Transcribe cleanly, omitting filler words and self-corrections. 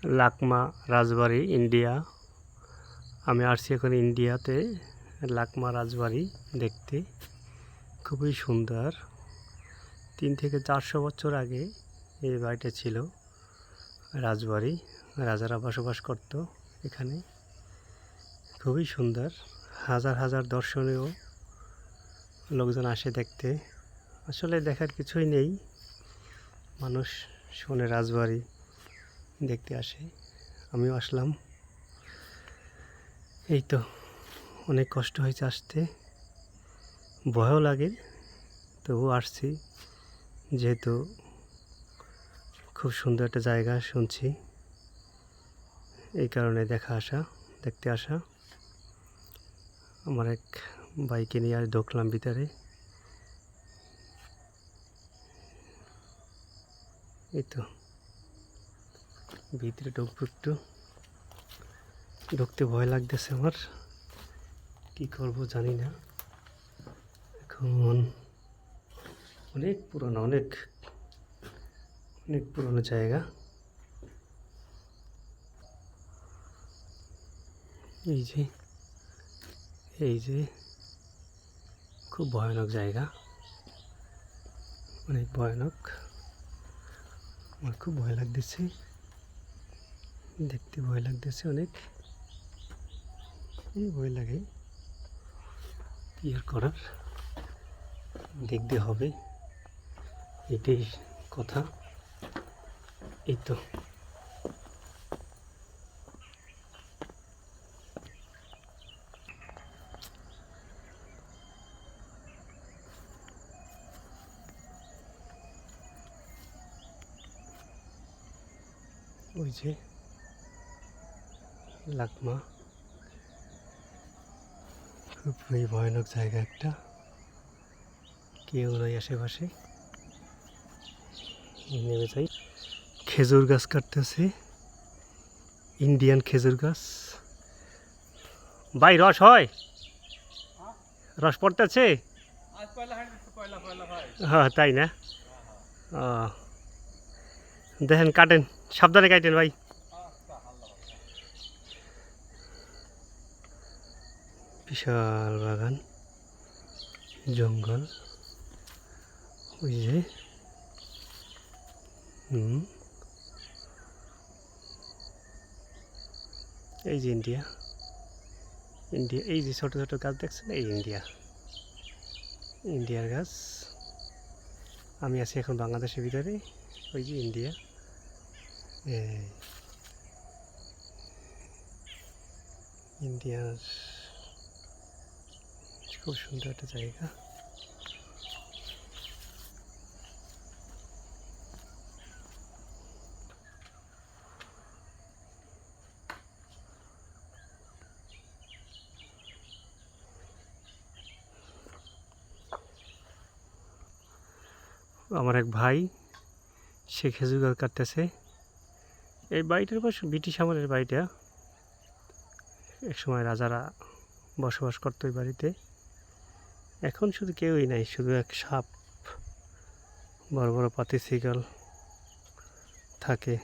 লাকমা রাজবাড়ি India. আমি আসছি এখন ইন্ডিয়াতে লাকমা রাজবাড়ি দেখতে। খুবই সুন্দর। 3 থেকে 400 বছর আগে এই বাড়িটা ছিল রাজবাড়ি। রাজারা বসবাস করত এখানে। খুবই সুন্দর। হাজার হাজার দর্শনীয় লোকজন আসে দেখতে। আসলে দেখার কিছুই নেই, মানুষ শোনে রাজবাড়ি দেখতে আসে। আমিও আসলাম। এই তো অনেক কষ্ট হয়েছে আসতে, ভয়ও লাগে, তবুও আসছি যেহেতু খুব সুন্দর একটা জায়গা শুনছি, এই কারণে দেখতে আসা। আমার এক বাইকে নিয়ে আর ঢুকলাম ভিতরে। এই তো ভিতরে ঢুকবো, একটু ঢুকতে ভয় লাগতেছে আমার, কি করব জানি না। এখন অনেক পুরনো, অনেক পুরনো জায়গা। এই যে খুব ভয়ানক জায়গা, অনেক ভয়ানক। আমার খুব ভয় লাগতেছে, দেখতে ভয় লাগতেছে অনেক। ভয় লাগে, কি আর করার, দেখতে হবে, এটাই কথা। এই তো ওই যে লাকমা, খুবই ভয়ানক জায়গা একটা, কেউ নাই আশেপাশে। নেমে যাই। খেজুর গাছ কাটতেছে, ইন্ডিয়ান খেজুর গাছ। ভাই রস হয়, রস পড়তেছে। হ্যাঁ তাই না? ও দেখেন, কাটেন, সাবধানে কাটেন ভাই। বিশাল বাগান, জঙ্গল। ওই যে এই যে ইন্ডিয়া, এই যে ছোট ছোট গাছ দেখছেন, এই ইন্ডিয়ার গাছ। আমি আছি এখন বাংলাদেশের ভিতরে। ওই যে ইন্ডিয়া, ইন্ডিয়ার খুব সুন্দর একটা জায়গা। আমার এক ভাই, সে খেজুর গাছ কাটতেছে। এই বাড়িটার পাশে ব্রিটিশ আমলের বাড়িটা, একসময় রাজারা বসবাস করতো এই বাড়িতে। এখন শুধু কেউই নাই, শুধু এক সাপ, বড় বড় পাতি শিকল থাকে।